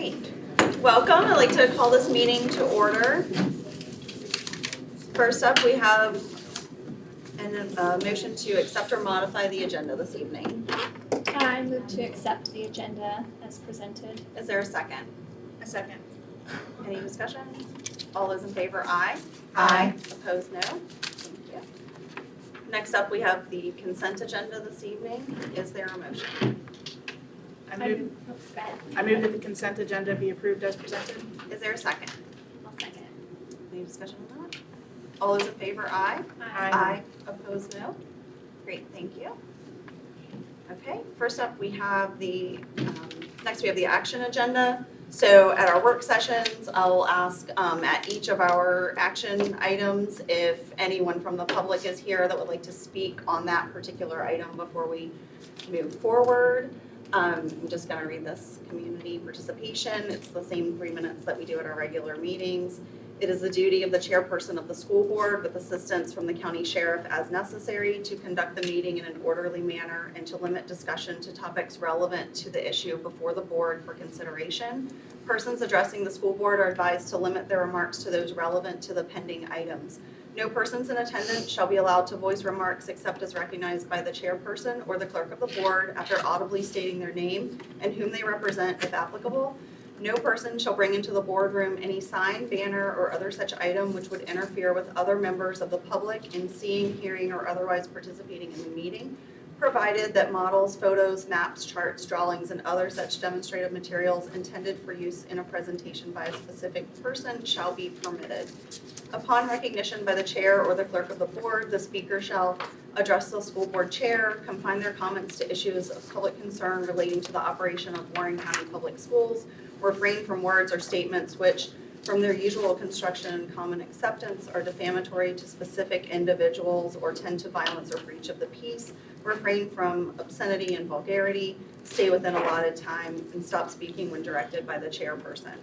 Great. Welcome. I'd like to call this meeting to order. First up, we have a motion to accept or modify the agenda this evening. I move to accept the agenda as presented. Is there a second? A second. Any discussion? All those in favor, aye. Aye. Opposed, no. Thank you. Next up, we have the consent agenda this evening. Is there a motion? I move Go ahead. that the consent agenda be approved as presented. Is there a second? I'll second. Any discussion on that? All those in favor, aye. Aye. Opposed, no. Great, thank you. Okay, first up, we have next we have the action agenda. So at our work sessions, I'll ask at each of our action items if anyone from the public is here that would like to speak on that particular item before we move forward. I'm just gonna read this community participation. It's the same 3 minutes that we do at our regular meetings. It is the duty of the chairperson of the school board, with assistance from the county sheriff as necessary, to conduct the meeting in an orderly manner and to limit discussion to topics relevant to the issue before the board for consideration. Persons addressing the school board are advised to limit their remarks to those relevant to the pending items. No persons in attendance shall be allowed to voice remarks except as recognized by the chairperson or the clerk of the board after audibly stating their name and whom they represent if applicable. No person shall bring into the boardroom any sign, banner, or other such item which would interfere with other members of the public in seeing, hearing, or otherwise participating in the meeting, provided that models, photos, maps, charts, drawings, and other such demonstrative materials intended for use in a presentation by a specific person shall be permitted. Upon recognition by the chair or the clerk of the board, the speaker shall address the school board chair, confine their comments to issues of public concern relating to the operation of Warren County Public Schools, refrain from words or statements which, from their usual construction and common acceptance, are defamatory to specific individuals or tend to violence or breach of the peace, refrain from obscenity and vulgarity, stay within allotted time, and stop speaking when directed by the chairperson.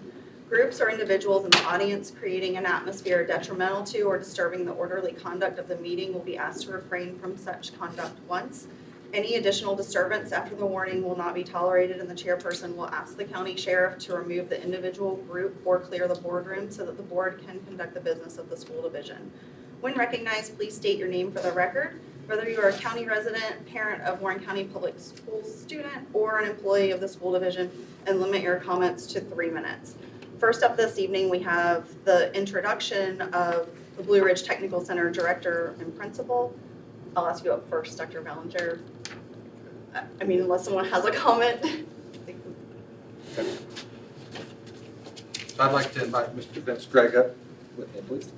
Groups or individuals in the audience creating an atmosphere detrimental to or disturbing the orderly conduct of the meeting will be asked to refrain from such conduct once. Any additional disturbance after the warning will not be tolerated, and the chairperson will ask the county sheriff to remove the individual, group, or clear the boardroom so that the board can conduct the business of the school division. When recognized, please state your name for the record, whether you are a county resident, parent of Warren County Public Schools student, or an employee of the school division, and limit your comments to 3 minutes. First up this evening, we have the introduction of the Blue Ridge Technical Center Director and Principal. I'll ask you up first, Dr. Ballinger. I mean, unless someone has a comment. I'd like to invite Mr. Vince Gregg up with me, please.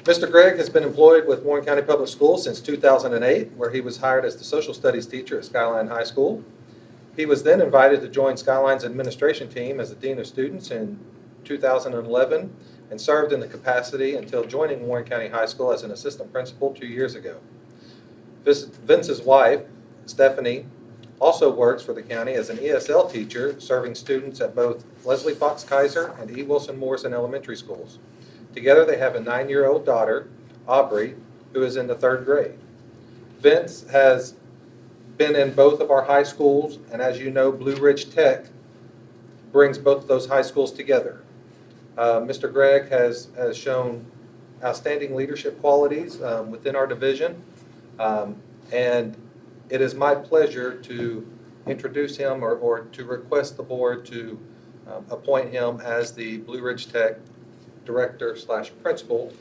Mr. Gregg has been employed with Warren County Public Schools since 2008, where he was hired as the social studies teacher at Skyline High School. He was then invited to join Skyline's administration team as the dean of students in 2011 and served in the capacity until joining Warren County High School as an assistant principal 2 years ago. Vince's wife, Stephanie, also works for the county as an ESL teacher, serving students at both Leslie Fox Kaiser and E. Wilson Morrison elementary schools. Together they have a 9-year-old daughter, Aubrey, who is in the 3rd grade. Vince has been in both of our high schools, and as you know, Blue Ridge Tech brings both of those high schools together. Mr. Gregg has shown outstanding leadership qualities within our division, and it is my pleasure to introduce him or to request the board to appoint him as the Blue Ridge Tech Director/Principal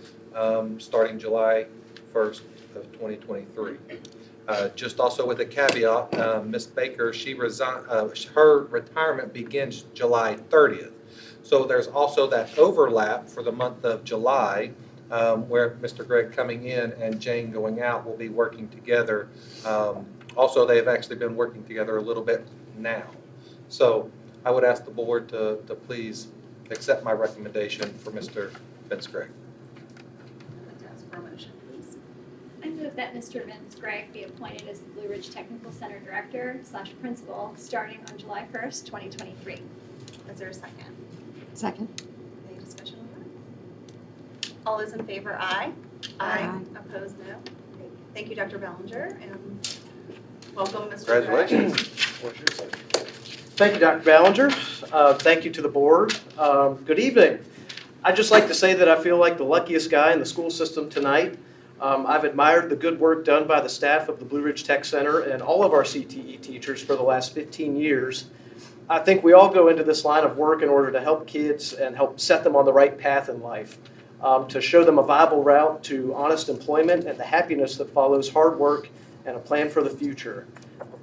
starting July 1st of 2023. Just also with a caveat, Ms. Baker, her retirement begins July 30th. So there's also that overlap for the month of July where Mr. Gregg coming in and Jane going out will be working together. Also, they've actually been working together a little bit now. So I would ask the board to please accept my recommendation for Mr. Vince Gregg. I'd like to ask for a motion, please. I move that Mr. Vince Gregg be appointed as the Blue Ridge Technical Center Director/Principal starting on July 1st, 2023. Is there a second? Second. Any discussion on that? All those in favor, aye. Aye. Opposed, no. Great. Thank you, Dr. Ballinger. And Welcome, Mr. Gregg. Congratulations. Thank you, Dr. Ballinger. Thank you to the board. Good evening. I'd just like to say that I feel like the luckiest guy in the school system tonight. I've admired the good work done by the staff of the Blue Ridge Tech Center and all of our CTE teachers for the last 15 years. I think we all go into this line of work in order to help kids and help set them on the right path in life, to show them a viable route to honest employment and the happiness that follows hard work and a plan for the future.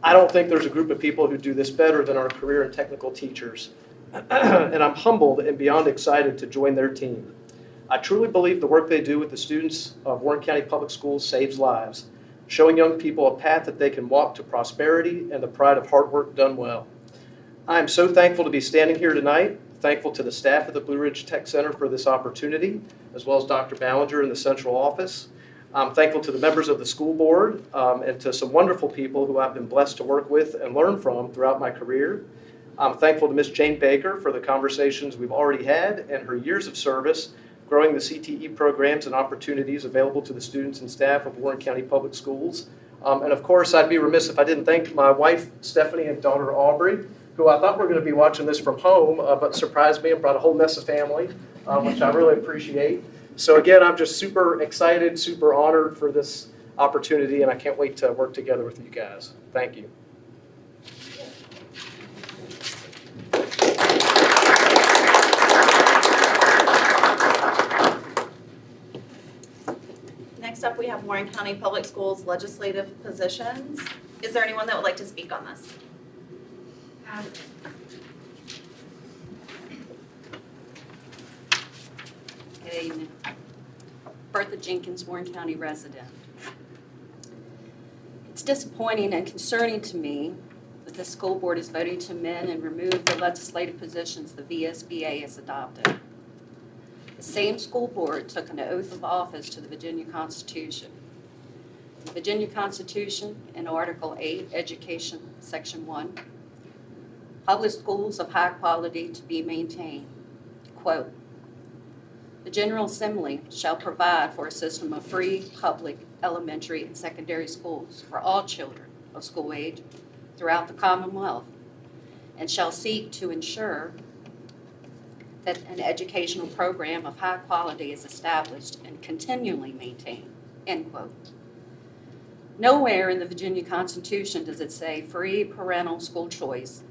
I don't think there's a group of people who do this better than our career and technical teachers. And I'm humbled and beyond excited to join their team. I truly believe the work they do with the students of Warren County Public Schools saves lives, showing young people a path that they can walk to prosperity and the pride of hard work done well. I am so thankful to be standing here tonight, thankful to the staff at the Blue Ridge Tech Center for this opportunity, as well as Dr. Ballinger in the central office. I'm thankful to the members of the school board and to some wonderful people who I've been blessed to work with and learn from throughout my career. I'm thankful to Ms. Jane Baker for the conversations we've already had and her years of service growing the CTE programs and opportunities available to the students and staff of Warren County Public Schools. And of course, I'd be remiss if I didn't thank my wife, Stephanie, and daughter, Aubrey, who I thought were going to be watching this from home, but surprised me and brought a whole mess of family, which I really appreciate. So again, I'm just super excited, super honored for this opportunity, and I can't wait to work together with you guys. Thank you. Next up, we have Warren County Public Schools legislative positions. Is there anyone that would like to speak on this? Good evening. Bertha Jenkins, Warren County resident. It's disappointing and concerning to me that the school board is voting to amend and remove the legislative positions the VSBA has adopted. The same school board took an oath of office to the Virginia Constitution. The Virginia Constitution, in Article 8, Education, Section 1, public schools of high quality to be maintained. Quote, "The General Assembly shall provide for a system of free, public, elementary, and secondary schools for all children of school age throughout the Commonwealth, and shall seek to ensure that an educational program of high quality is established and continually maintained." End quote. Nowhere in the Virginia Constitution does it say free parental school choice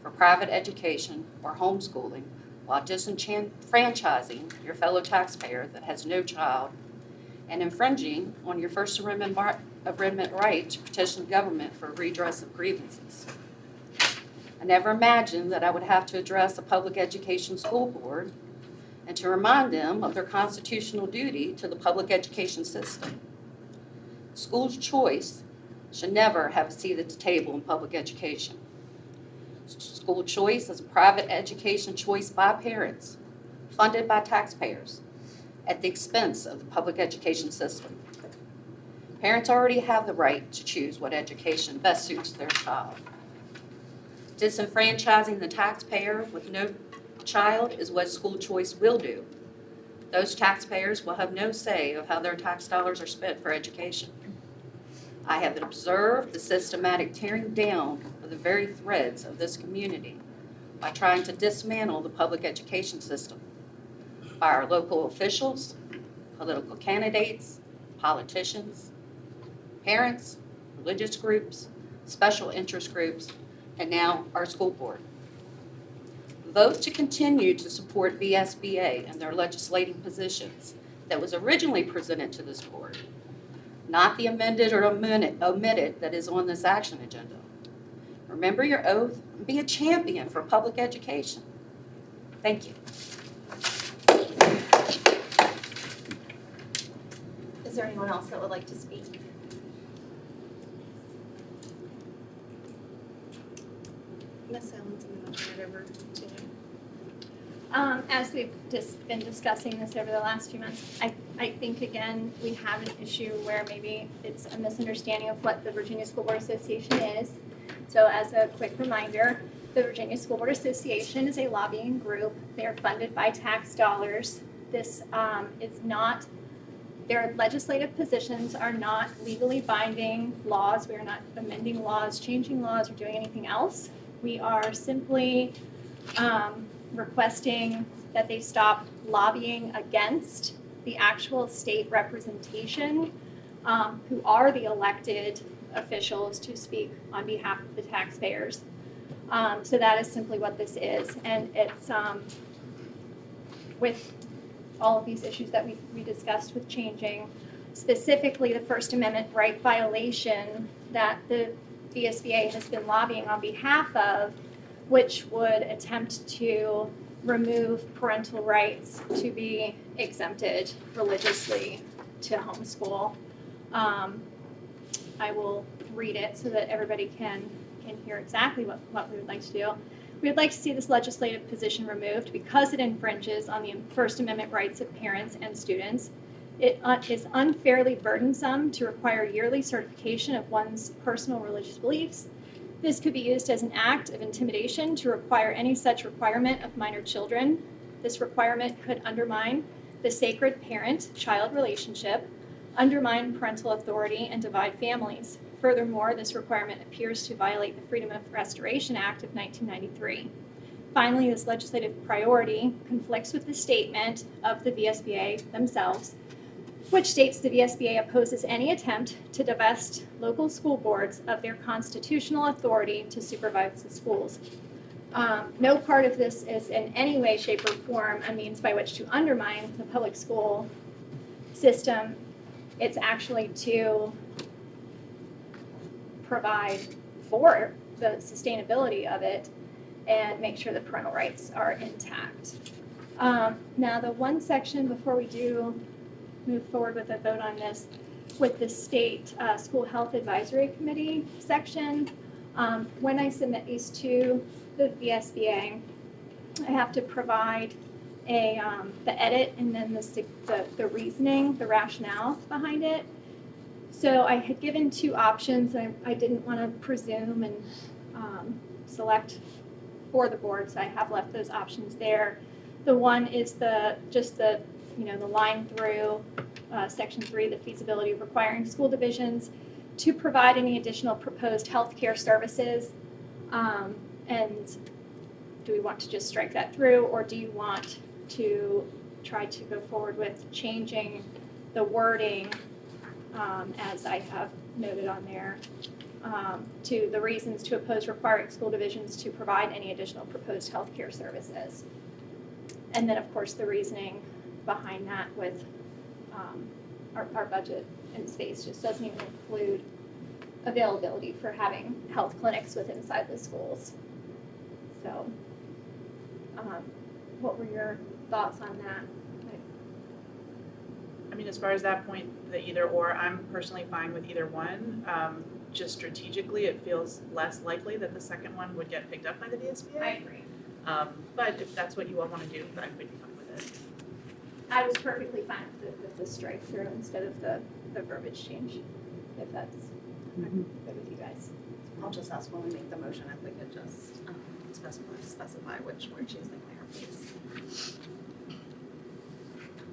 for private education or homeschooling while disenfranchising your fellow taxpayer that has no child and infringing on your First Amendment right to petition the government for redress of grievances. I never imagined that I would have to address a public education school board and to remind them of their constitutional duty to the public education system. School choice should never have a seat at the table in public education. School choice is a private education choice by parents, funded by taxpayers, at the expense of the public education system. Parents already have the right to choose what education best suits their child. Disenfranchising the taxpayer with no child is what school choice will do. Those taxpayers will have no say of how their tax dollars are spent for education. I have observed the systematic tearing down of the very threads of this community by trying to dismantle the public education system by our local officials, political candidates, politicians, parents, religious groups, special interest groups, and now our school board. Vote to continue to support VSBA and their legislative positions that was originally presented to this board, not the amended or omitted that is on this action agenda. Remember your oath and be a champion for public education. Thank you. Is there anyone else that would like to speak? Ms. Allen's going to turn it over to you. As we've just been discussing this over the last few months, I think, again, we have an issue where maybe it's a misunderstanding of what the Virginia School Board Association is. So as a quick reminder, the Virginia School Board Association is a lobbying group. They're funded by tax dollars. This is not Their legislative positions are not legally binding laws. We are not amending laws, changing laws, or doing anything else. We are simply requesting that they stop lobbying against the actual state representation, who are the elected officials to speak on behalf of the taxpayers. So that is simply what this is. And it's with all of these issues that we discussed with changing, specifically the First Amendment right violation that the VSBA has been lobbying on behalf of, which would attempt to remove parental rights to be exempted religiously to homeschool. I will read it so that everybody can hear exactly what we would like to do. We would like to see this legislative position removed because it infringes on the First Amendment rights of parents and students. It is unfairly burdensome to require yearly certification of one's personal religious beliefs. This could be used as an act of intimidation to require any such requirement of minor children. This requirement could undermine the sacred parent-child relationship, undermine parental authority, and divide families. Furthermore, this requirement appears to violate the Freedom of Restoration Act of 1993. Finally, this legislative priority conflicts with the statement of the VSBA themselves, which states the VSBA opposes any attempt to divest local school boards of their constitutional authority to supervise the schools. No part of this is in any way, shape, or form a means by which to undermine the public school system. It's actually to provide for the sustainability of it and make sure that parental rights are intact. Now, the one section before we do move forward with a vote on this, with the state school health advisory committee section, when I submit these to the VSBA, I have to provide the edit and then the reasoning, the rationale behind it. So I had given two options. I didn't want to presume and select for the board, so I have left those options there. The one is the line through section 3, the feasibility of requiring school divisions to provide any additional proposed healthcare services. And do we want to just strike that through, or do you want to try to go forward with changing the wording, as I have noted on there, to the reasons to oppose requiring school divisions to provide any additional proposed healthcare services? And then, of course, the reasoning behind that with our budget and space just doesn't even include availability for having health clinics within inside the schools. So, what were your thoughts on that? I mean, as far as that point, the either or, I'm personally fine with either one. Just strategically, it feels less likely that the second one would get picked up by the VSBA. I agree. But if that's what you all want to do, I would be fine with it. I was perfectly fine with the strike through instead of the verbiage change, if that's good with you guys. I'll just ask when we make the motion if we could just specify which we're choosing there, please.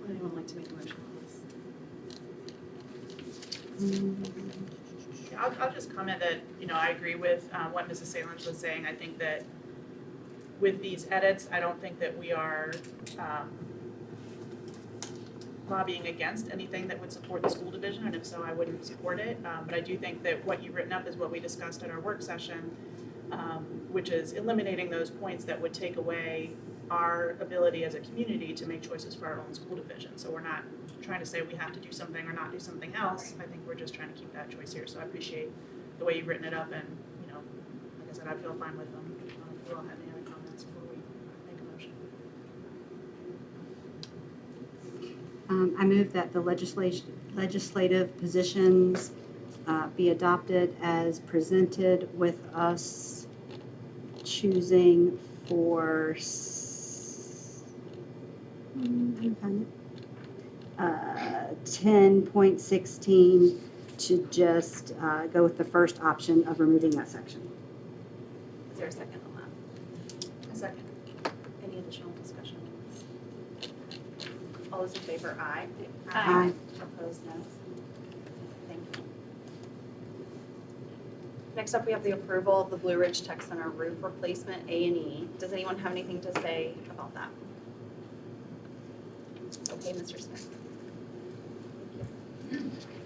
Would anyone like to make a motion on this? Yeah, I'll just comment that, I agree with what Mrs. Salins was saying. I think that with these edits, I don't think that we are lobbying against anything that would support the school division, and if so, I wouldn't support it. But I do think that what you've written up is what we discussed at our work session, which is eliminating those points that would take away our ability as a community to make choices for our own school division. So we're not trying to say we have to do something or not do something else. I think we're just trying to keep that choice here. So I appreciate the way you've written it up, and, like I said, I feel fine with them. If you all have any other comments before we make a motion. I move that the legislative positions be adopted as presented, with us choosing for 10.16 to just go with the first option of removing that section. Is there a second on that? A second. Any additional discussion? All All those in favor, aye. Aye. Opposed, no. Thank you. Next up, we have the approval of the Blue Ridge Tech Center roof replacement A&E. Does anyone have anything to say about that? Okay, Mr. Smith.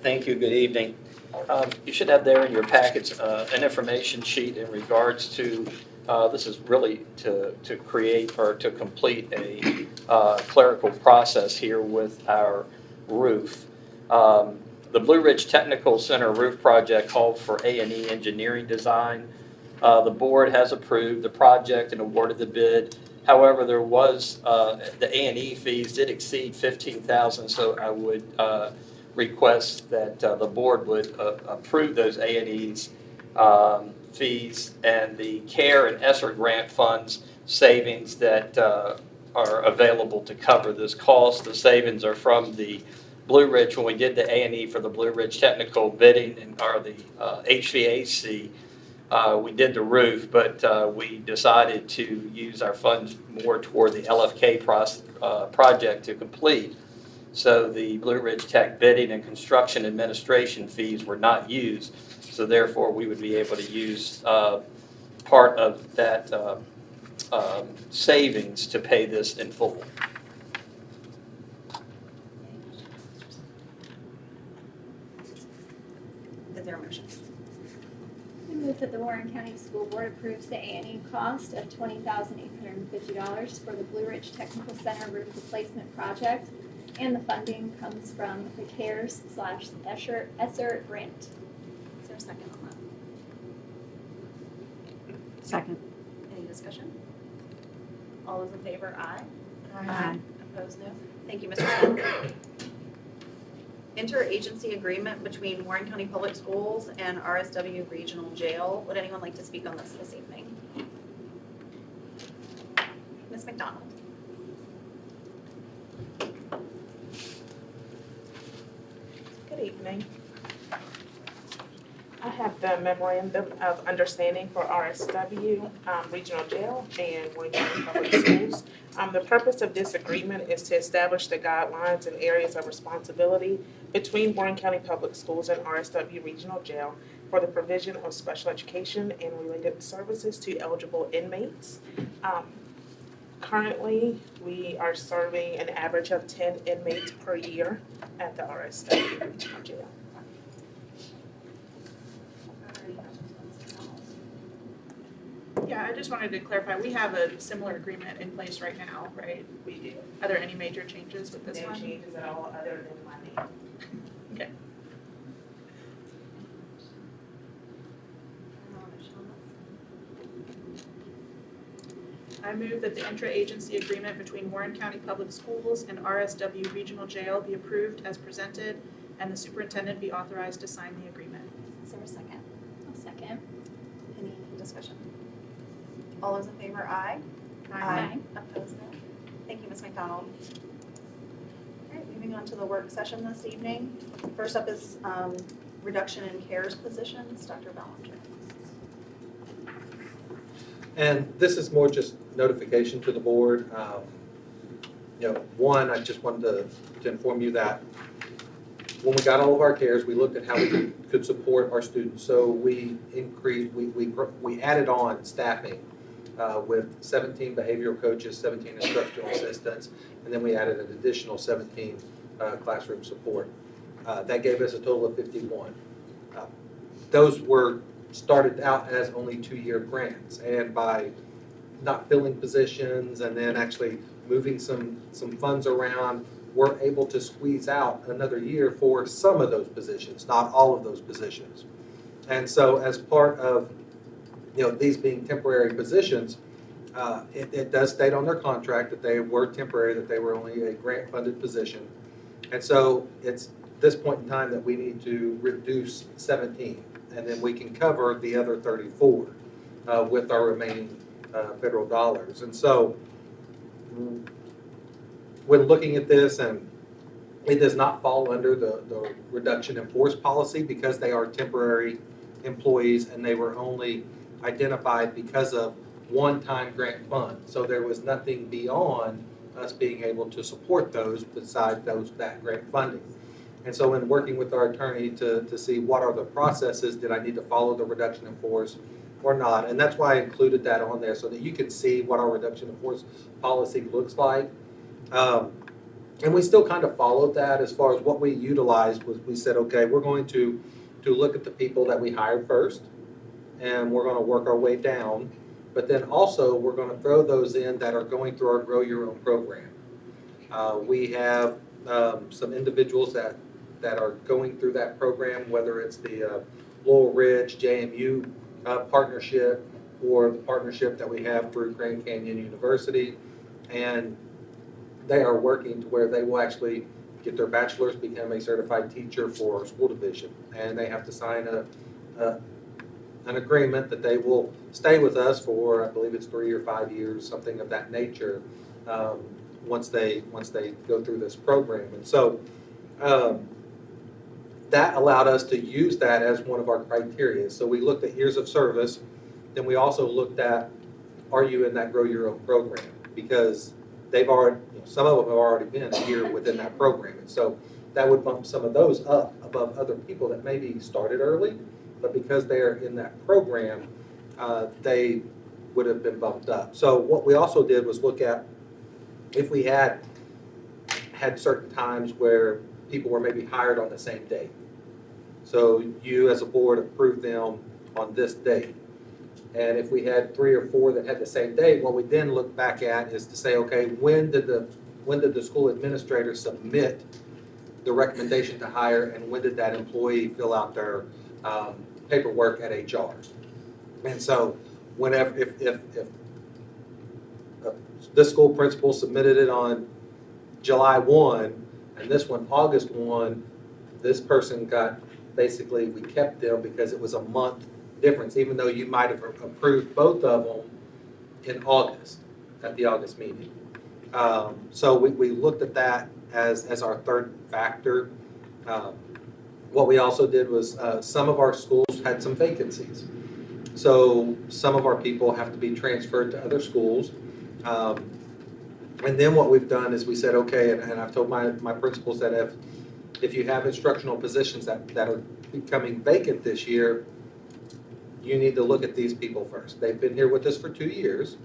Thank you, good evening. You should have there in your packets an information sheet in regards to, this is really to create or to complete a clerical process here with our roof. The Blue Ridge Technical Center roof project called for A&E engineering design. The board has approved the project and awarded the bid. However, there was, the A&E fees did exceed $15,000, so I would request that the board would approve those A&Es fees and the CARE and ESSER grant funds savings that are available to cover this cost. The savings are from the Blue Ridge, when we did the A&E for the Blue Ridge technical bidding and or the HVAC, we did the roof, but we decided to use our funds more toward the LFK project to complete. So the Blue Ridge Tech bidding and construction administration fees were not used. So therefore, we would be able to use part of that savings to pay this in full. Is there a motion? I move that the Warren County School Board approves the A&E cost of $20,850 for the Blue Ridge Technical Center roof replacement project, and the funding comes from the CARES/ESSER grant. Is there a second on that? Second. Any discussion? All those in favor, aye. Aye. Opposed, no. Thank you, Mr. Smith. Interagency agreement between Warren County Public Schools and RSW Regional Jail. Would anyone like to speak on this evening? Ms. McDonald. Good evening. I have the memorandum of understanding for RSW Regional Jail and Warren County Public Schools. The purpose of this agreement is to establish the guidelines and areas of responsibility between Warren County Public Schools and RSW Regional Jail for the provision of special education and related services to eligible inmates. Currently, we are serving an average of 10 inmates per year at the RSW Regional Jail. Yeah, I just wanted to clarify, we have a similar agreement in place right now, right? We do. Are there any major changes with this No one? changes at all other than my name. Okay. I move that the intra-agency agreement between Warren County Public Schools and RSW Regional Jail be approved as presented, and the superintendent be authorized to sign the agreement. Is there a second? I'll second. Any discussion? All those in favor, aye. Aye. Opposed, no. Thank you, Ms. McDonald. All right, moving on to the work session this evening. First up is reduction in CARES positions. Dr. Ballinger. And this is more just notification to the board. One, I just wanted to inform you that when we got all of our CARES, we looked at how we could support our students. So we increased, we added on staffing with 17 behavioral coaches, 17 instructional assistants, and then we added an additional 17 classroom support. That gave us a total of 51. Those were started out as only 2-year grants, and by not filling positions and then actually moving some funds around, we're able to squeeze out another year for some of those positions, not all of those positions. And so as part of these being temporary positions, it does state on their contract that they were temporary, that they were only a grant-funded position. And so it's this point in time that we need to reduce 17, and then we can cover the other 34 with our remaining federal dollars. And so when looking at this, and it does not fall under the reduction in force policy because they are temporary employees and they were only identified because of one-time grant fund. So there was nothing beyond us being able to support those besides that grant funding. And so in working with our attorney to see what are the processes, did I need to follow the reduction in force or not? And that's why I included that on there so that you can see what our reduction in force policy looks like. And we still kind of followed that as far as what we utilized was we said, okay, we're going to look at the people that we hired first, and we're going to work our way down. But then also, we're going to throw those in that are going through our Grow Your Own program. We have some individuals that are going through that program, whether it's the Laurel Ridge JMU partnership or the partnership that we have through Grand Canyon University. And they are working to where they will actually get their bachelor's, become a certified teacher for our school division. And they have to sign an agreement that they will stay with us for, I believe it's 3 or 5 years, something of that nature, once they go through this program. And so that allowed us to use that as one of our criteria. So we looked at years of service, then we also looked at, are you in that Grow Your Own program? Because they've already, some of them have already been a year within that program. And so that would bump some of those up above other people that maybe started early, but because they're in that program, they would have been bumped up. So what we also did was look at if we had certain times where people were maybe hired on the same date. So you as a board approved them on this date. And if we had 3 or 4 that had the same date, what we then look back at is to say, okay, when did the school administrator submit the recommendation to hire, and when did that employee fill out their paperwork at HR? And so whenever, if this school principal submitted it on July 1 and this one August 1, this person got, basically we kept them because it was a month difference, even though you might have approved both of them in August, at the August meeting. So we looked at that as our third factor. What we also did was some of our schools had some vacancies. So some of our people have to be transferred to other schools. And then what we've done is we said, okay, and I've told my principals that if you have instructional positions that are becoming vacant this year, you need to look at these people first. They've been here with us for 2 years.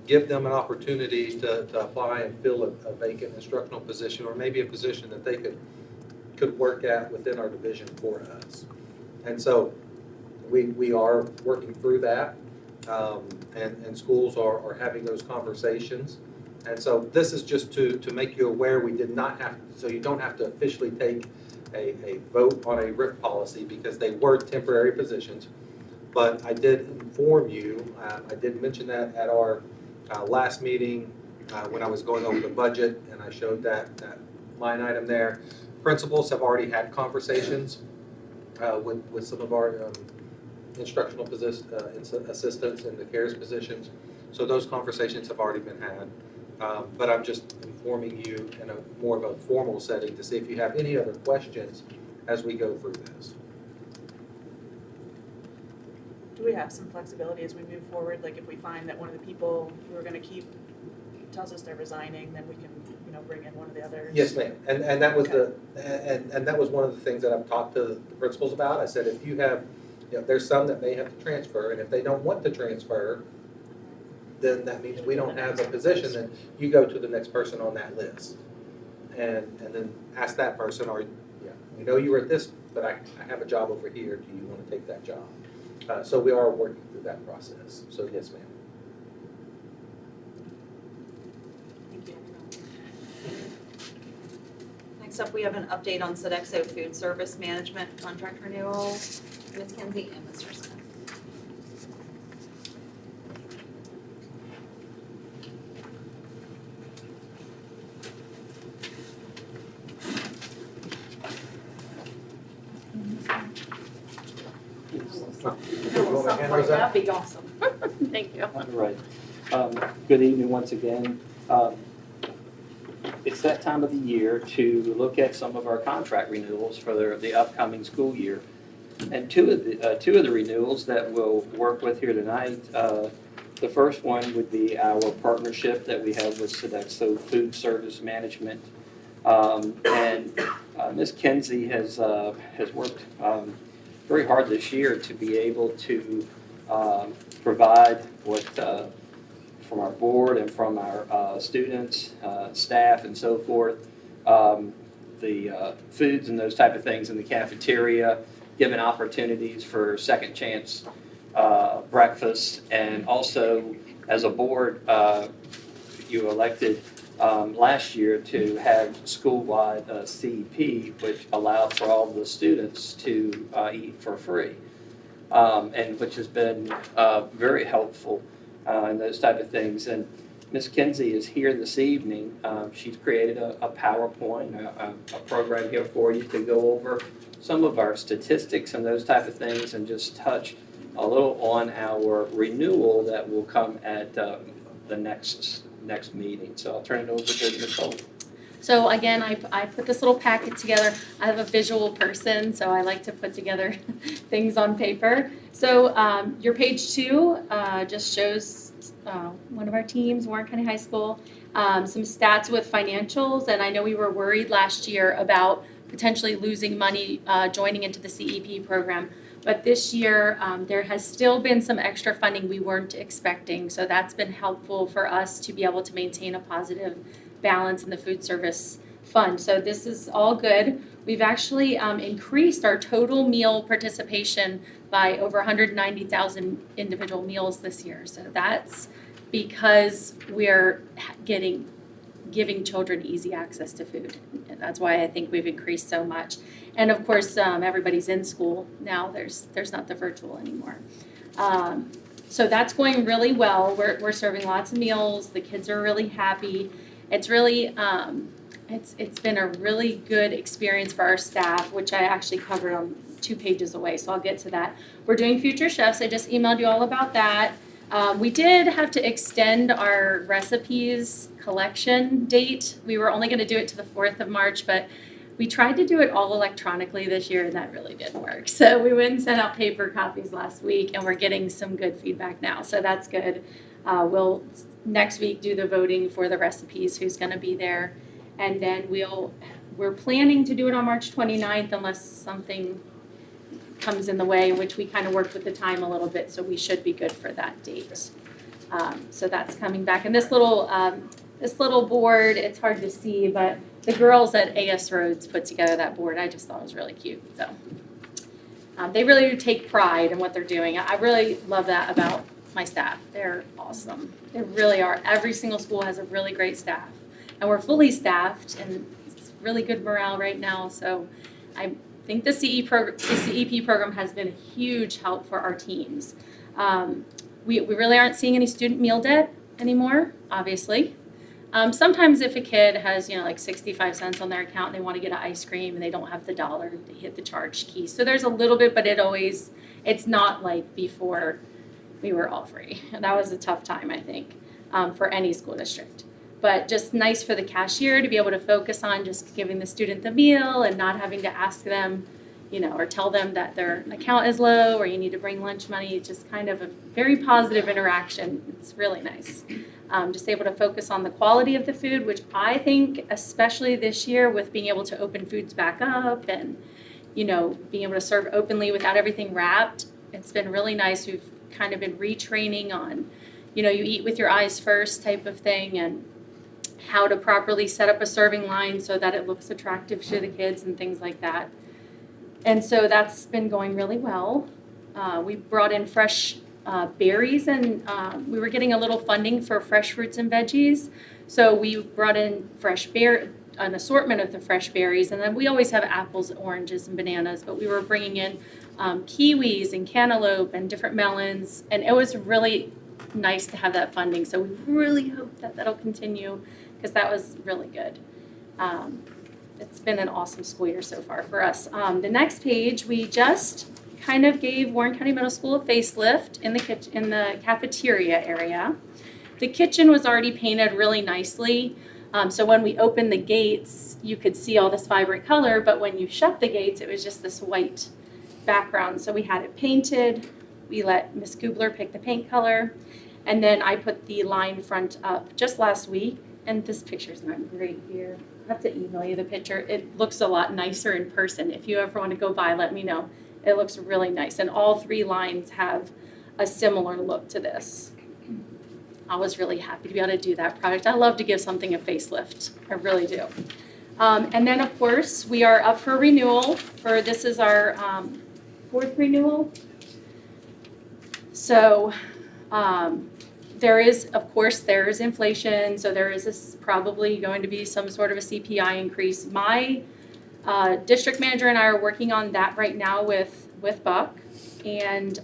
Give them an opportunity to apply and fill a vacant instructional position, or maybe a position that they could work at within our division for us. And so we are working through that, and schools are having those conversations. And so this is just to make you aware, we did not have, so you don't have to officially take a vote on a RIF policy because they were temporary positions. But I did inform you, I did mention that at our last meeting when I was going over the budget, and I showed that line item there. Principals have already had conversations with some of our instructional assistants in the CARES positions. So those conversations have already been had. But I'm just informing you in a more of a formal setting to see if you have any other questions as we go through this. Do we have some flexibility as we move forward? Like if we find that one of the people who we're gonna keep tells us they're resigning, then we can, bring in one of the others? Yes, ma'am. And that was and that was one of the things that I've talked to the principals about. I said, if you have, there's some that may have to transfer, and if they don't want to transfer, then that means we don't have a position, then you go to the next person on that list. And then ask that person, or, we know you were at this, but I have a job over here, do you want to take that job? So we are working through that process, so yes, ma'am. Thank you. Next up, we have an update on Sodexo Food Service Management contract renewal. Ms. Kinsey and Mr. Smith. That'd be awesome. Thank you. All right. Good evening once again. It's that time of the year to look at some of our contract renewals for the upcoming school year. And two of the renewals that we'll work with here tonight, the The first one would be our partnership that we have with Sodexo Food Service Management. And Ms. Kinsey has worked very hard this year to be able to provide what, from our board and from our students, staff and so forth, the foods and those type of things in the cafeteria, given opportunities for second chance breakfast, and also as a board, you elected last year to have school-wide CEP, which allowed for all the students to eat for free, and which has been very helpful and those type of things. And Ms. Kinsey is here this evening. She's created a PowerPoint, a program here for you to go over some of our statistics and those type of things, and just touch a little on our renewal that will come at the next meeting. So I'll turn it over to Ms. Holt. So again, I put this little packet together. I have a visual person, so I like to put together things on paper. So your page 2 just shows one of our teams, Warren County High School, some stats with financials. And I know we were worried last year about potentially losing money joining into the CEP program. But this year, there has still been some extra funding we weren't expecting. So that's been helpful for us to be able to maintain a positive balance in the food service fund. So this is all good. We've actually increased our total meal participation by over 190,000 individual meals this year. So that's because we're giving children easy access to food. And that's why I think we've increased so much. And of course, everybody's in school now. There's not the virtual anymore. So that's going really well. We're serving lots of meals. The kids are really happy. It's really it's been a really good experience for our staff, which I actually covered on 2 pages away. So I'll get to that. We're doing Future Chefs. I just emailed you all about that. We did have to extend our recipes collection date. We were only going to do it to the 4th of March, but we tried to do it all electronically this year, and that really didn't work. So we went and sent out paper copies last week, and we're getting some good feedback now. So that's good. We'll next week do the voting for the recipes, who's going to be there. And then we're planning to do it on March 29th unless something comes in the way, which we kind of worked with the time a little bit, so we should be good for that date. So that's coming back. And this little board, it's hard to see, but the girls at AS Rhodes put together that board. I just thought it was really cute. So they really do take pride in what they're doing. I really love that about my staff. They're awesome. They really are. Every single school has a really great staff. And we're fully staffed, and it's really good morale right now. So I think the CEP program has been a huge help for our teams. We really aren't seeing any student meal debt anymore, obviously. Sometimes if a kid has, like 65 cents on their account and they want to get an ice cream and they don't have the dollar, they hit the charge key. So there's a little bit, but it's not like before we were all free. And that was a tough time, I think, for any school district. But just nice for the cashier to be able to focus on just giving the student the meal and not having to ask them, or tell them that their account is low or you need to bring lunch money. It's just kind of a very positive interaction. It's really nice. Just able to focus on the quality of the food, which I think, especially this year with being able to open foods back up and, being able to serve openly without everything wrapped, it's been really nice. We've kind of been retraining on, you eat with your eyes first type of thing, and how to properly set up a serving line so that it looks attractive to the kids and things like that. And so that's been going really well. We brought in fresh berries, and we were getting a little funding for fresh fruits and veggies. So we brought in an assortment of the fresh berries, and then we always have apples, oranges, and bananas, but we were bringing in kiwis and cantaloupe and different melons, and it was really nice to have that funding. So we really hope that that'll continue, because that was really good. It's been an awesome school year so far for us. The next page, we just kind of gave Warren County Middle School a facelift in the cafeteria area. The kitchen was already painted really nicely. So when we opened the gates, you could see all this vibrant color, but when you shut the gates, it was just this white background. So we had it painted. We let Miss Gubler pick the paint color. And then I put the line front up just last week, and this picture's not great here. I have to email you the picture. It looks a lot nicer in person. If you ever want to go by, let me know. It looks really nice, and all 3 lines have a similar look to this. I was really happy to be able to do that project. I love to give something a facelift. I really do. And then, of course, we are up for renewal. This is our 4th renewal. So there is inflation, so there is probably going to be some sort of a CPI increase. My district manager and I are working on that right now with Buck. And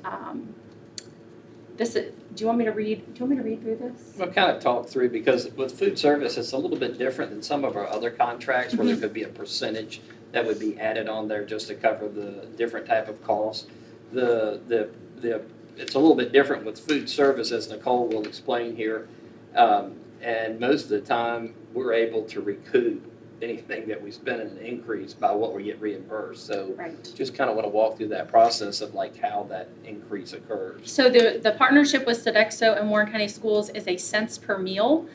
do you want me to read through this? We'll kind of talk through, because with food service, it's a little bit different than some of our other contracts where there could be a percentage that would be added on there just to cover the different type of costs. It's a little bit different with food service, as Nicole will explain here. And most of the time, we're able to recoup anything that we spend in an increase by what we get reimbursed. So Right. just kind of want to walk through that process of like how that increase occurs. So the partnership with Sodexo and Warren County Schools is a cents per meal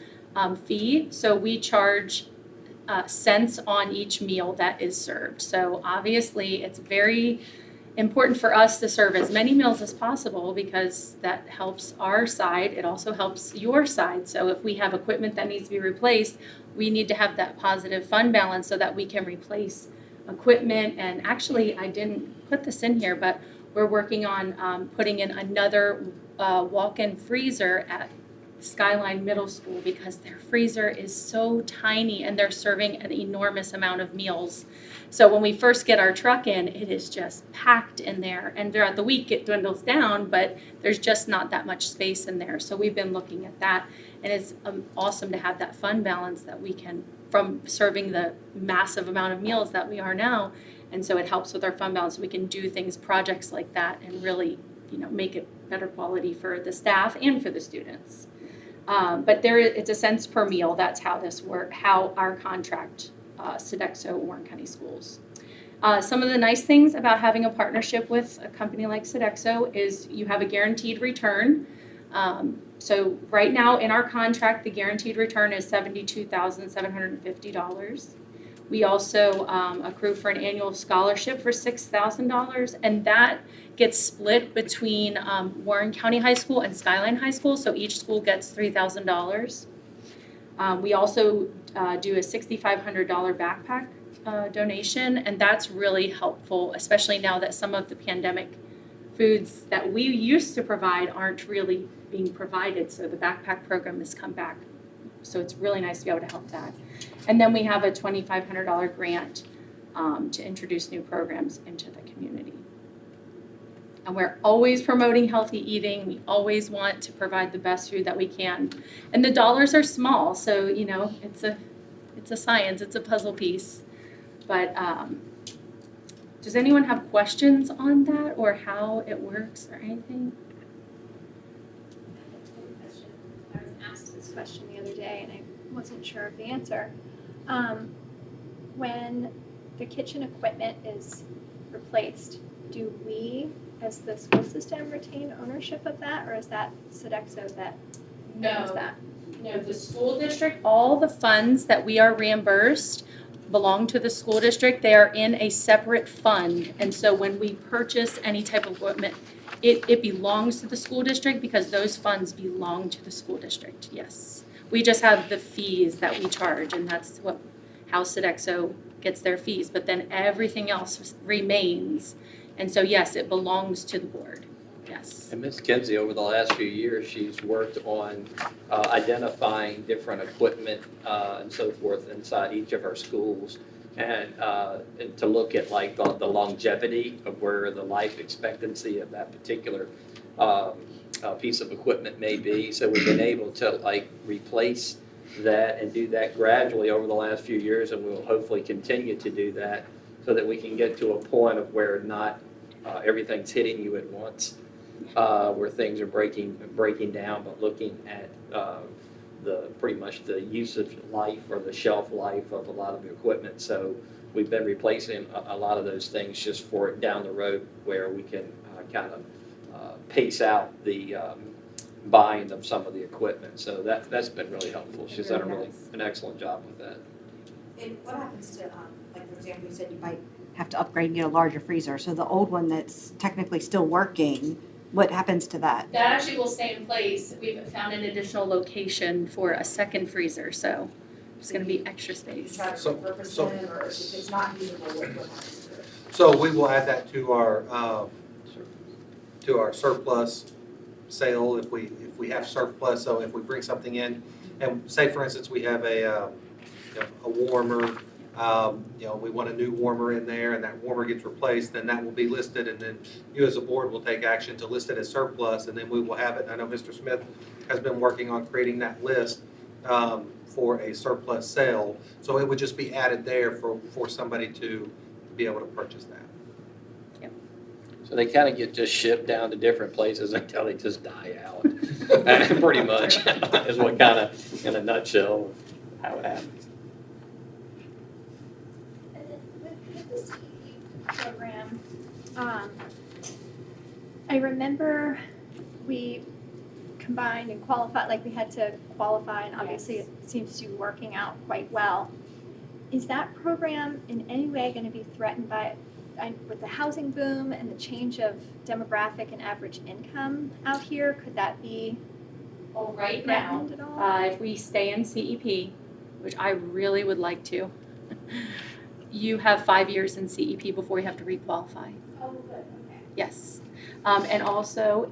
fee. So we charge cents on each meal that is served. So obviously, it's very important for us to serve as many meals as possible because that helps our side. It also helps your side. So if we have equipment that needs to be replaced, we need to have that positive fund balance so that we can replace equipment. And actually, I didn't put this in here, but we're working on putting in another walk-in freezer at Skyline Middle School because their freezer is so tiny and they're serving an enormous amount of meals. So when we first get our truck in, it is just packed in there. And throughout the week, it dwindles down, but there's just not that much space in there. So we've been looking at that. And it's awesome to have that fund balance that we can, from serving the massive amount of meals that we are now. And so it helps with our fund balance. We can do projects like that and really, make it better quality for the staff and for the students. But it's a cents per meal. That's how this works, how our contract, Sodexo Warren County Schools. Some of the nice things about having a partnership with a company like Sodexo is you have a guaranteed return. So right now in our contract, the guaranteed return is $72,750. We also accrue for an annual scholarship for $6,000, and that gets split between Warren County High School and Skyline High School, so each school gets $3,000. We also do a $6,500 backpack donation, and that's really helpful, especially now that some of the pandemic foods that we used to provide aren't really being provided, so the backpack program has come back. So it's really nice to be able to help that. And then we have a $2,500 grant to introduce new programs into the community. And we're always promoting healthy eating. We always want to provide the best food that we can. And the dollars are small, so it's a science, it's a puzzle piece. But does anyone have questions on that or how it works or anything? I was asked this question the other day and I wasn't sure of the answer. When the kitchen equipment is replaced, do we, as the school system, retain ownership of that, or is that Sodexo that owns that? No, the school district, all the funds that we are reimbursed belong to the school district. They are in a separate fund. And so when we purchase any type of equipment, it belongs to the school district because those funds belong to the school district, yes. We just have the fees that we charge, and that's how Sodexo gets their fees. But then everything else remains. And so, yes, it belongs to the board, yes. And Ms. Kinsey, over the last few years, she's worked on identifying different equipment and so forth inside each of our schools, and to look at like the longevity of where the life expectancy of that particular piece of equipment may be. So we've been able to like replace that and do that gradually over the last few years, and we'll hopefully continue to do that so that we can get to a point of where not everything's hitting you at once, where things are breaking down, but looking at pretty much the usage life or the shelf life of a lot of the equipment. So we've been replacing a lot of those things just for down the road where we can kind of pace out the buying of some of the equipment. So that's been really helpful. She's done an excellent job with that. And what happens to, like, for example, you said you might have to upgrade and get a larger freezer, so the old one that's technically still working, what happens to that? That actually will stay in place. We've found an additional location for a second freezer, so there's gonna be extra space. Try to So- repurpose so- it, or if it's not usable, what happens to it? So we will add that to our surplus sale if we have surplus. So if we bring something in, and say for instance, we have a warmer, we want a new warmer in there and that warmer gets replaced, then that will be listed, and then you as a board will take action to list it as surplus, and then we will have it. I know Mr. Smith has been working on creating that list for a surplus sale. So it would just be added there for somebody to be able to purchase that. So they kind of get just shipped down to different places until they just die out. Pretty much is what kind of, in a nutshell, how it happens. And then with the CEP program, I remember we combined and qualified, like we had to qualify, and obviously it seems to be working out quite well. Is that program in any way going to be threatened by, with the housing boom and the change of demographic and average income out here? Could that be Well, right now, threatened at all? if we stay in CEP, which I really would like to, you have 5 years in CEP before you have to requalify. Oh, good, okay. Yes. And also,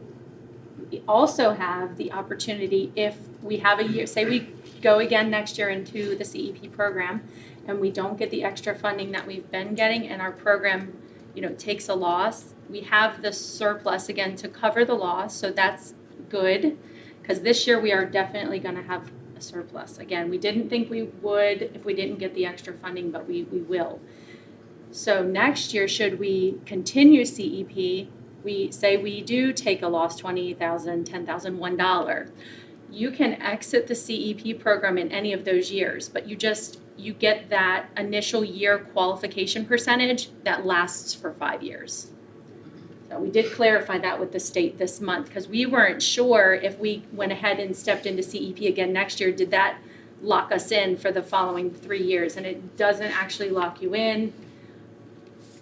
we also have the opportunity, if we have a year, say we go again next year into the CEP program and we don't get the extra funding that we've been getting and our program, takes a loss, we have the surplus again to cover the loss, so that's good. Because this year we are definitely going to have a surplus. Again, we didn't think we would if we didn't get the extra funding, but we will. So next year, should we continue CEP, we say we do take a loss, $28,000, $10,000, $1. You can exit the CEP program in any of those years, but you get that initial year qualification percentage that lasts for 5 years. So we did clarify that with the state this month, because we weren't sure if we went ahead and stepped into CEP again next year, did that lock us in for the following 3 years? And it doesn't actually lock you in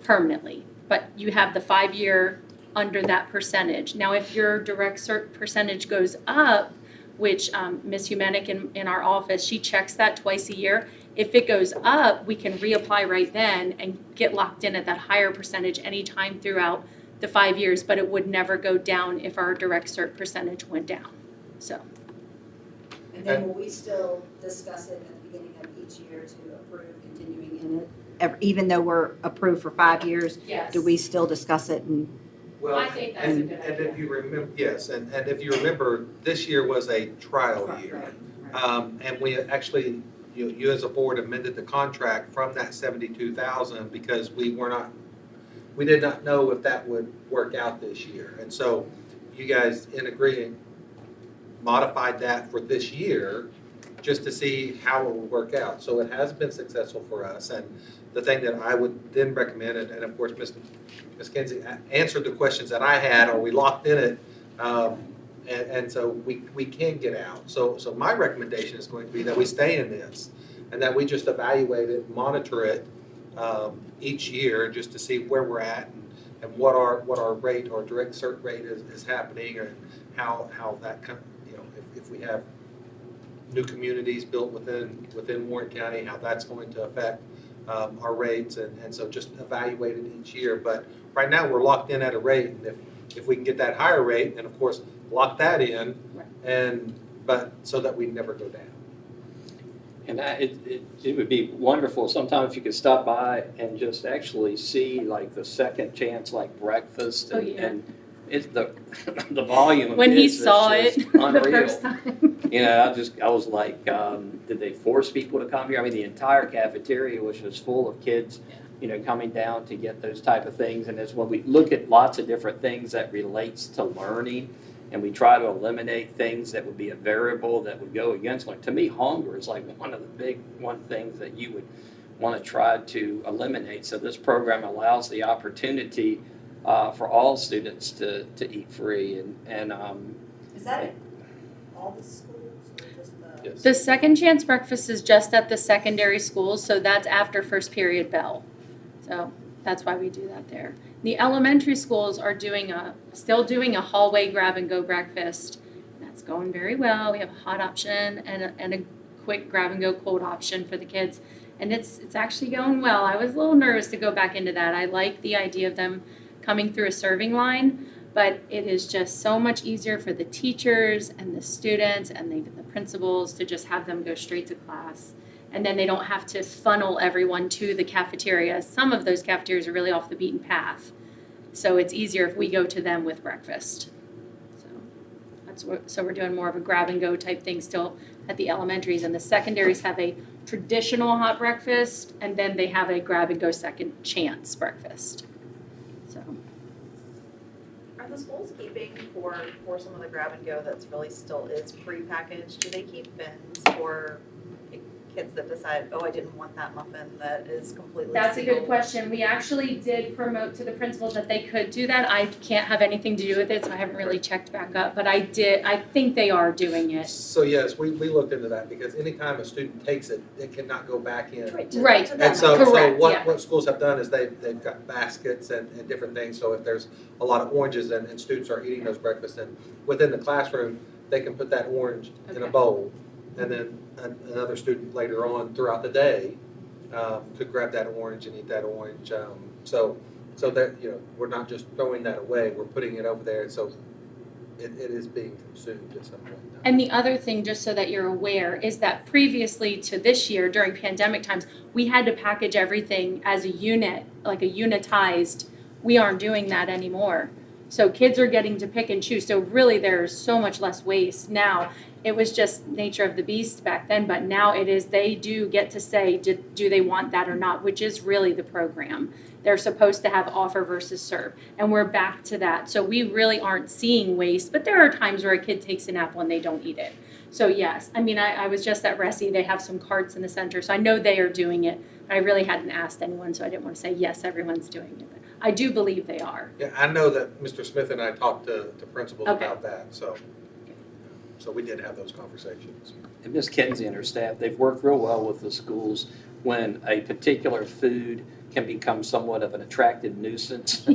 permanently, but you have the 5 year under that percentage. Now, if your direct cert percentage goes up, which Ms. Humanic in our office, she checks that twice a year. If it goes up, we can reapply right then and get locked in at that higher percentage anytime throughout the 5 years, but it would never go down if our direct cert percentage went down. So, And then will we still discuss it at the beginning of each year to approve continuing in it? Even though we're approved for 5 years, yes. do we still discuss it and? Well, I think that's a and good if idea. you remember, yes, and if you remember, this year was a trial year. And we actually, you as a board amended the contract from that 72,000 because we did not know if that would work out this year. And so you guys in agreeing modified that for this year just to see how it will work out. So it has been successful for us. And the thing that I would then recommend, and of course, Ms. Kinsey answered the questions that I had, are we locked in it? And so we can get out. So my recommendation is going to be that we stay in this and that we just evaluate it, monitor it each year just to see where we're at and what our rate or direct cert rate is happening, or how that if we have new communities built within Warren County, how that's going to affect our rates, and so just evaluate it each year. But right now, we're locked in at a rate, and if we can get that higher rate, then of course, lock that in, but so that we never go down. And it would be wonderful sometime if you could stop by and just actually see like the second chance, like breakfast, Oh, yeah. and it's the volume of When he kids is saw just it the unreal. first time. I was like, did they force people to come here? I mean, the entire cafeteria was just full of kids, coming down to get those type of things. And it's when we look at lots of different things that relates to learning, and we try to eliminate things that would be a variable that would go against learning. To me, hunger is like one of the big things that you would want to try to eliminate. So this program allows the opportunity for all students to eat free, and Is that all the schools or just the? Yes. The second chance breakfast is just at the secondary schools, so that's after first period bell. So that's why we do that there. The elementary schools are still doing a hallway grab and go breakfast. That's going very well. We have a hot option and a quick grab and go cold option for the kids. And it's actually going well. I was a little nervous to go back into that. I like the idea of them coming through a serving line, but it is just so much easier for the teachers and the students and the principals to just have them go straight to class. And then they don't have to funnel everyone to the cafeteria. Some of those cafeterias are really off the beaten path. So it's easier if we go to them with breakfast. So we're doing more of a grab and go type thing still at the elementaries, and the secondaries have a traditional hot breakfast, and then they have a grab and go second chance breakfast. So Are the schools keeping for some of the grab and go that's really still is prepackaged? Do they keep bins for kids that decide, oh, I didn't want that muffin that is completely that's a sealed? good question. We actually did promote to the principals that they could do that. I can't have anything to do with it, so I haven't really checked back up, but I think they are doing it. So yes, we looked into that because anytime a student takes it, it cannot go back in. Right. Right. To them. And so Correct, yeah. what schools have done is they've got baskets and different things. So if there's a lot of oranges and students are eating those breakfasts, and within the classroom, they can put that orange in a Okay. bowl. And then another student later on throughout the day could grab that orange and eat that orange. So that, we're not just throwing that away, we're putting it over there. And so it is being consumed at some point. And the other thing, just so that you're aware, is that previously to this year, during pandemic times, we had to package everything as a unit, like a unitized. We aren't doing that anymore. So kids are getting to pick and choose. So really, there's so much less waste now. It was just nature of the beast back then, but now it is, they do get to say, do they want that or not, which is really the program. They're supposed to have offer versus serve, and we're back to that. So we really aren't seeing waste, but there are times where a kid takes an apple and they don't eat it. So yes, I mean, I was just at Ressie, they have some carts in the center, so I know they are doing it. I really hadn't asked anyone, so I didn't want to say, yes, everyone's doing it, but I do believe they are. Yeah, I know that Mr. Smith and I talked to principals Okay. about that, so we did have those conversations. And Ms. Kinsey and her staff, they've worked real well with the schools when a particular food can become somewhat of an attractive nuisance,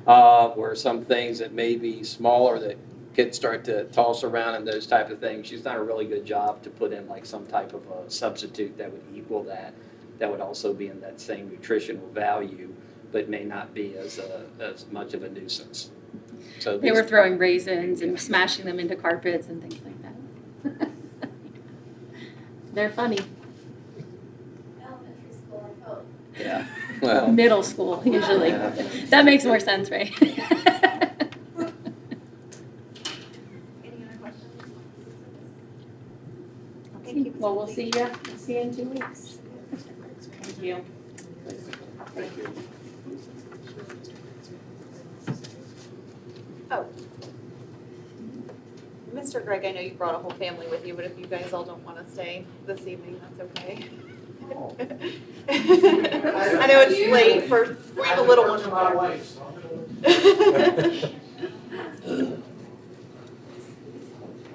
where some things that may be smaller that kids start to toss around and those type of things. She's done a really good job to put in like some type of a substitute that would equal that would also be in that same nutritional value, but may not be as much of a nuisance. So They were throwing raisins and smashing them into carpets and things like that. They're funny. Elementary school, I hope. Yeah, well, Middle school, usually. Yeah. That makes more sense, right? Any other questions? Thank you. Well, we'll see you in 2 weeks. Thank you. thank you. Mr. Greg, I know you brought a whole family with you, but if you guys all don't want to stay this evening, that's okay. I know it's late for the little one in there.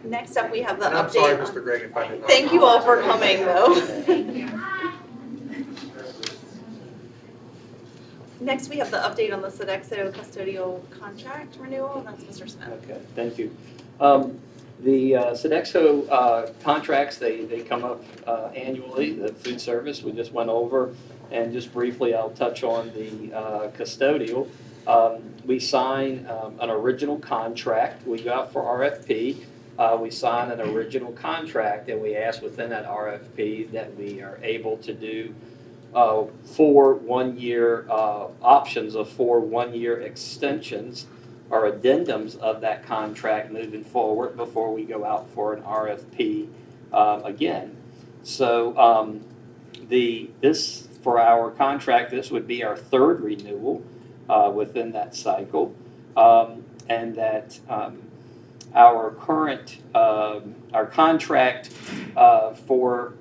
Next up, we have the And update. I'm sorry, on- Mr. Gregg, if I did not. Thank you all for coming, though. Next, we have the update on the Sodexo custodial contract renewal, and that's Mr. Smith. Okay, thank you. The Sodexo contracts, they come up annually, the food service we just went over. And just briefly, I'll touch on the custodial. We sign an original contract. We go out for RFP. We sign an original contract, and we ask within that RFP that we are able to do 4 one-year options of 4 one-year extensions or addendums of that contract moving forward before we go out for an RFP again. So this for our contract, this would be our 3rd renewal within that cycle, and that our current our contract for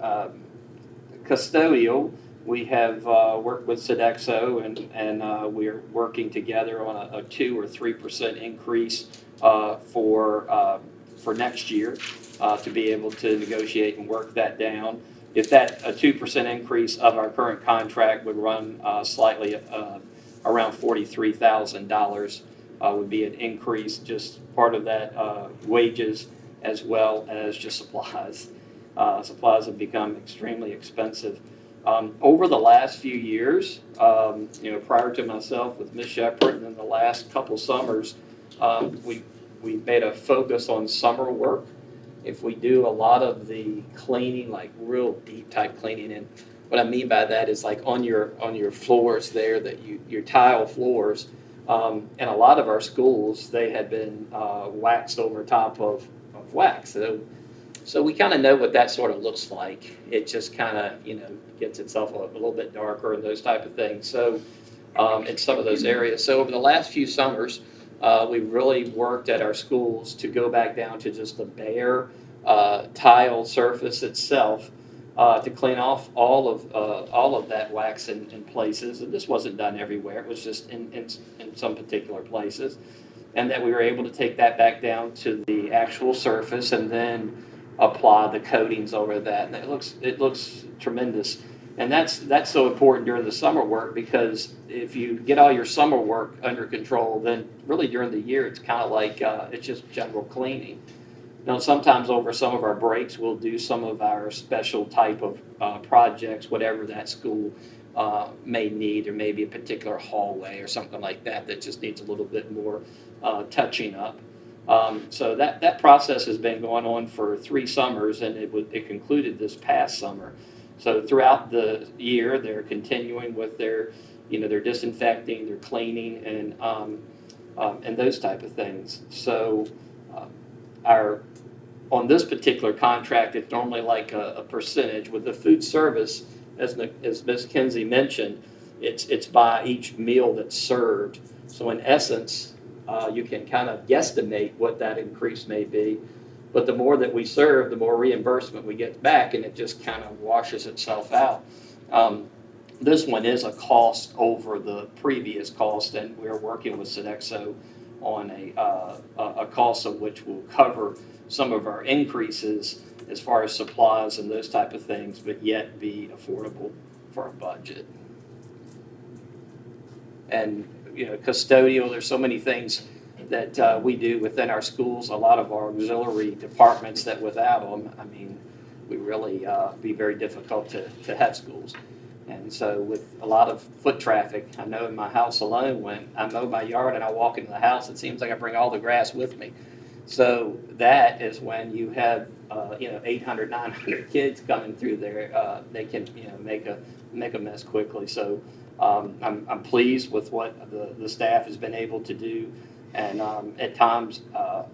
custodial. We have worked with Sodexo, and we're working together on a 2 or 3% increase for for next year to be able to negotiate and work that down. If that, a 2% increase of our current contract would run slightly around $43,000 would be an increase, just part of that wages as well as just supplies. Supplies have become extremely expensive. Over the last few years, prior to myself with Ms. Shepherd and then the last couple summers, we made a focus on summer work. If we do a lot of the cleaning, like real deep type cleaning, and what I mean by that is like on your floors there, that your tile floors, and a lot of our schools, they had been waxed over top of wax. So we kind of know what that sort of looks like. It just kind of, gets itself a little bit darker and those type of things. So in some of those areas. So over the last few summers, we've really worked at our schools to go back down to just the bare tile surface itself to clean off all of that wax in places. And this wasn't done everywhere. It was just in some particular places. And that we were able to take that back down to the actual surface and then apply the coatings over that. And it looks tremendous. And that's so important during the summer work, because if you get all your summer work under control, then really during the year it's kind of like it's just general cleaning. Now sometimes over some of our breaks we'll do some of our special type of projects, whatever that school may need, or maybe a particular hallway or something like that that just needs a little bit more touching up. So that process has been going on for 3 summers, and it concluded this past summer. So throughout the year, they're continuing with their disinfecting, their cleaning, and those type of things. So on this particular contract, it's normally like a percentage. With the food service, as Ms. Kinsey mentioned, it's by each meal that's served. So in essence, you can kind of guesstimate what that increase may be. But the more that we serve, the more reimbursement we get back, and it just kind of washes itself out. This one is a cost over the previous cost, and we're working with Sodexo on a cost of which will cover some of our increases as far as supplies and those type of things, but yet be affordable for our budget. And custodial, there's so many things that we do within our schools, a lot of our auxiliary departments that without them, we really be very difficult to have schools. And so with a lot of foot traffic, I know in my house alone, when I mow my yard and I walk into the house, it seems like I bring all the grass with me. So that is when you have 800, 900 kids coming through there, they can make a mess quickly. So I'm pleased with what the staff has been able to do. And at times,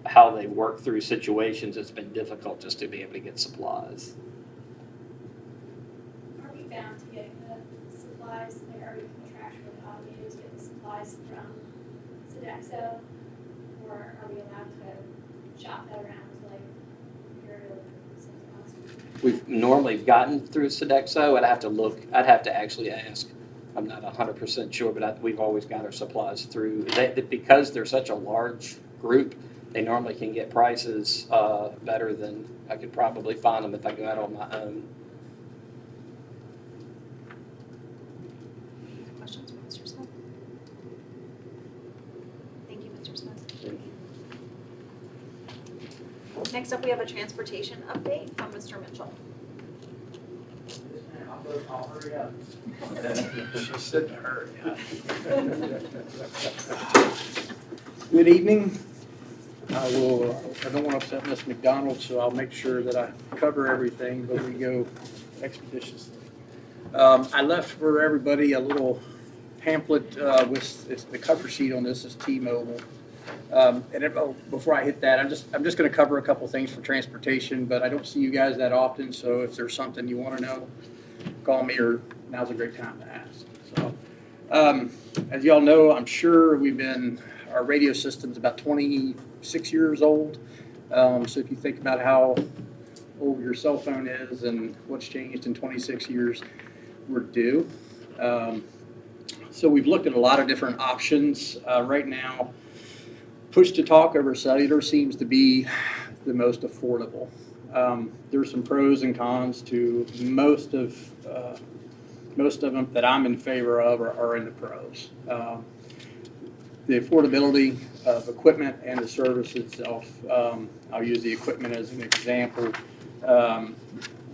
how they work through situations, it's been difficult just to be able to get supplies. Are we bound to getting the supplies, are we contractually obligated to get the supplies from Sodexo? Or are we allowed to shop that around to like Imperial or something else? We've normally gotten through Sodexo. I'd have to actually ask. I'm not 100% sure, but we've always got our supplies through. Because they're such a large group, they normally can get prices better than I could probably find them if I go out on my own. Questions for Mr. Smith? Thank you, Mr. Smith. Next up, we have a transportation update from Mr. Mitchell. I'll hurry up. She said to hurry up. Good evening. I don't want to upset Ms. McDonald, so I'll make sure that I cover everything, but we go expeditiously. I left for everybody a little pamphlet with the cover sheet on this is T-Mobile. Before I hit that, I'm just going to cover a couple things for transportation, but I don't see you guys that often, so if there's something you want to know, call me, or now's a great time to ask. So, as y'all know, I'm sure our radio system's about 26 years old. So if you think about how old your cell phone is and what's changed in 26 years, we're due. So we've looked at a lot of different options. Right now, push to talk over cellular seems to be the most affordable. There's some pros and cons to most of them that I'm in favor of are in the pros. The affordability of equipment and the service itself. I'll use the equipment as an example.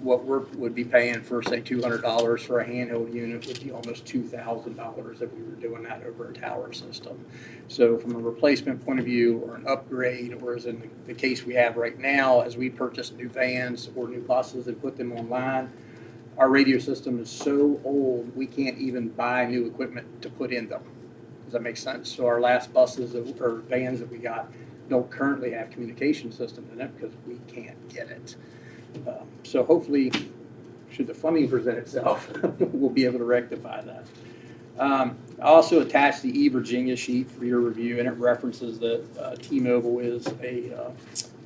What would be paying for, say, $200 for a handheld unit would be almost $2,000 if we were doing that over a tower system. So from a replacement point of view or an upgrade, or as in the case we have right now, as we purchase new vans or new buses and put them online, our radio system is so old, we can't even buy new equipment to put in them. Does that make sense? So our last buses or vans that we got don't currently have communication systems in it because we can't get it. So hopefully, should the funding present itself, we'll be able to rectify that. I also attached the eVirginia sheet for your review, and it references that T-Mobile is a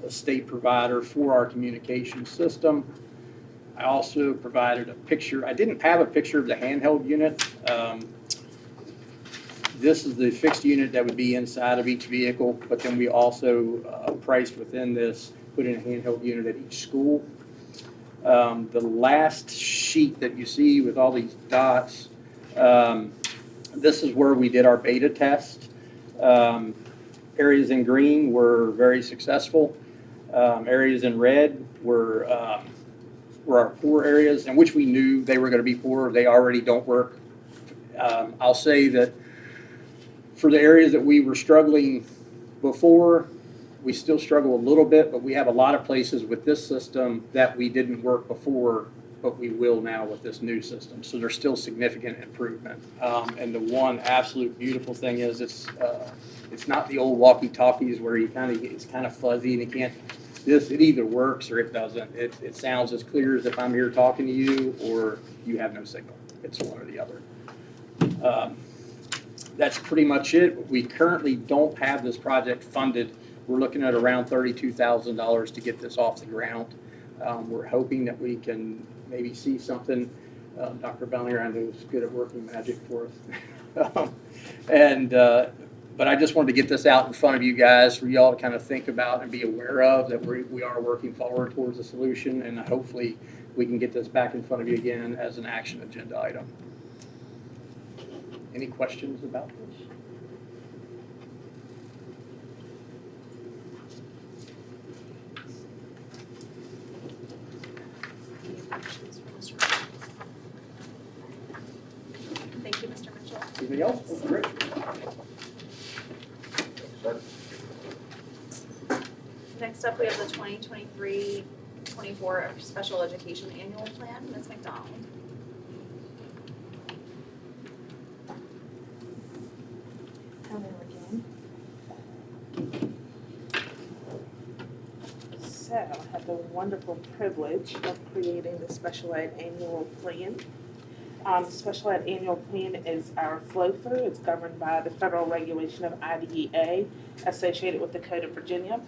state provider for our communication system. I also provided a picture. I didn't have a picture of the handheld unit. This is the fixed unit that would be inside of each vehicle, but then we also priced within this, put in a handheld unit at each school. The last sheet that you see with all these dots, this is where we did our beta test. Areas in green were very successful. Areas in red were our poor areas, and which we knew they were going to be poor. They already don't work. I'll say that for the areas that we were struggling before, we still struggle a little bit, but we have a lot of places with this system that we didn't work before, but we will now with this new system. So there's still significant improvement. And the one absolute beautiful thing is it's not the old walkie-talkies where it's kind of fuzzy and you can't. It either works or it doesn't. It sounds as clear as if I'm here talking to you or you have no signal. It's one or the other. That's pretty much it. We currently don't have this project funded. We're looking at around $32,000 to get this off the ground. We're hoping that we can maybe see something. Dr. Bellinger, I know, is good at working magic for us. But I just wanted to get this out in front of you guys for y'all to kind of think about and be aware of that we are working forward towards a solution, and hopefully we can get this back in front of you again as an action agenda item. Any questions about this? Thank you, Mr. Mitchell. Anything else? Oh, great. Next up, we have the 2023-24 Special Education Annual Plan. Ms. McDonald. Hello again. So, I have the wonderful privilege of creating the Special Ed Annual Plan. Special Ed Annual Plan is our flow-through. It's governed by the federal regulation of IDEA associated with the Code of Virginia.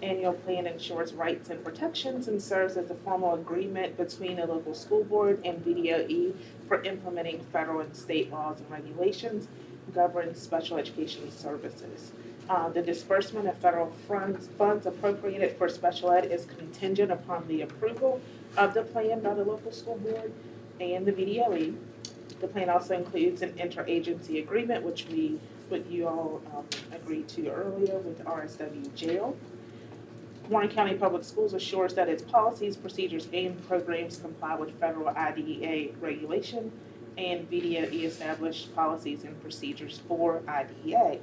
Annual plan ensures rights and protections and serves as a formal agreement between a local school board and VDOE for implementing federal and state laws and regulations governing special education services. The disbursement of federal funds appropriated for special ed is contingent upon the approval of the plan by the local school board and the VDOE. The plan also includes an interagency agreement, which you all agreed to earlier with RSW Jail. Warren County Public Schools assures that its policies, procedures, and programs comply with federal IDEA regulation and VDOE established policies and procedures for IDEA.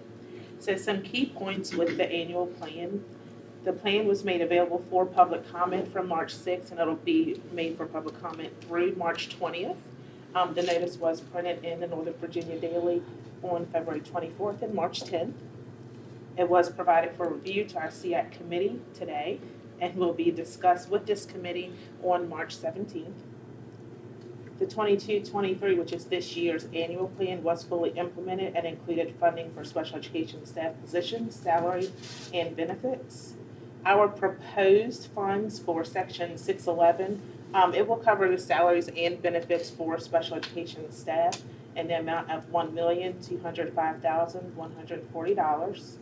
So some key points with the annual plan. The plan was made available for public comment from March 6th, and it'll be made for public comment through March 20th. The notice was printed in the Northern Virginia Daily on February 24th and March 10th. It was provided for review to our SEAC committee today and will be discussed with this committee on March 17th. The 22-23, which is this year's annual plan, was fully implemented and included funding for special education staff positions, salary, and benefits. Our proposed funds for Section 611, it will cover the salaries and benefits for special education staff in the amount of $1,205,140.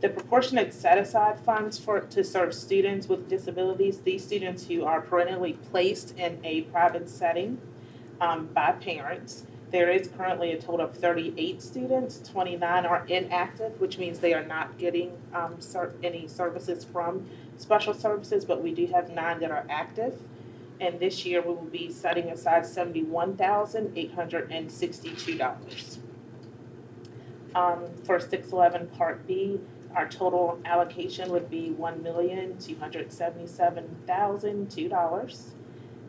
The proportionate set-aside funds to serve students with disabilities, these students who are perennially placed in a private setting by parents. There is currently a total of 38 students, 29 are inactive, which means they are not getting any services from special services, but we do have 9 that are active. And this year, we will be setting aside $71,862. For 611 Part B, our total allocation would be $1,277,002.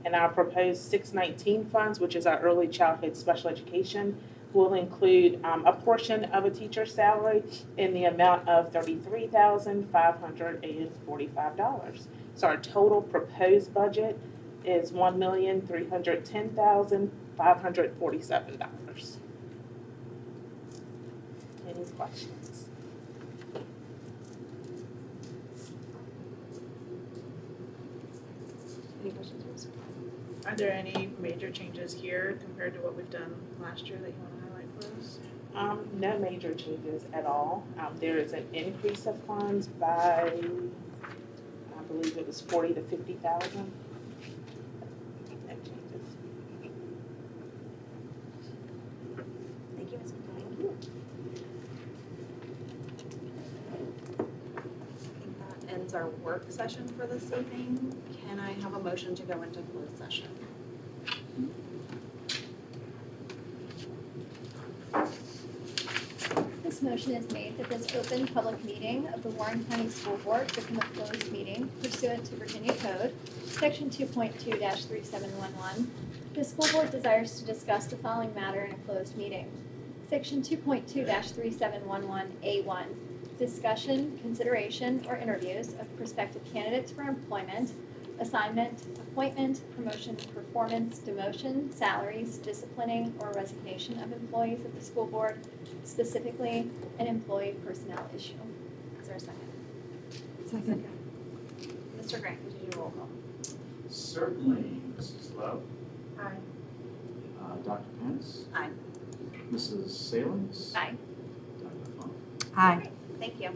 And our proposed 619 funds, which is our early childhood special education, will include a portion of a teacher's salary in the amount of $33,545. So our total proposed budget is $1,310,547. Any questions? Any questions, Rose? Are there any major changes here compared to what we've done last year that you want to highlight for us? No major changes at all. There is an increase of funds by, I believe it was 40 to 50,000. No changes. Thank you, Ms. McDonald. Thank you. I think that ends our work session for this evening. Can I have a motion to go into closed session? This motion is made that this open public meeting of the Warren County School Board become a closed meeting pursuant to Virginia Code, Section 2.2-3711. The school board desires to discuss the following matter in a closed meeting. Section 2.2-3711A1, discussion, consideration, or interviews of prospective candidates for employment, assignment, appointment, promotion, performance, demotion, salaries, disciplining, or resignation of employees of the school board, specifically an employee personnel issue. Is there a second? Second. Mr. Grant, could you do a roll call? Certainly. Mrs. Lowe? Aye. Dr. Pence? Aye. Mrs. Salins? Aye. Dr. Funk? Aye. Thank you.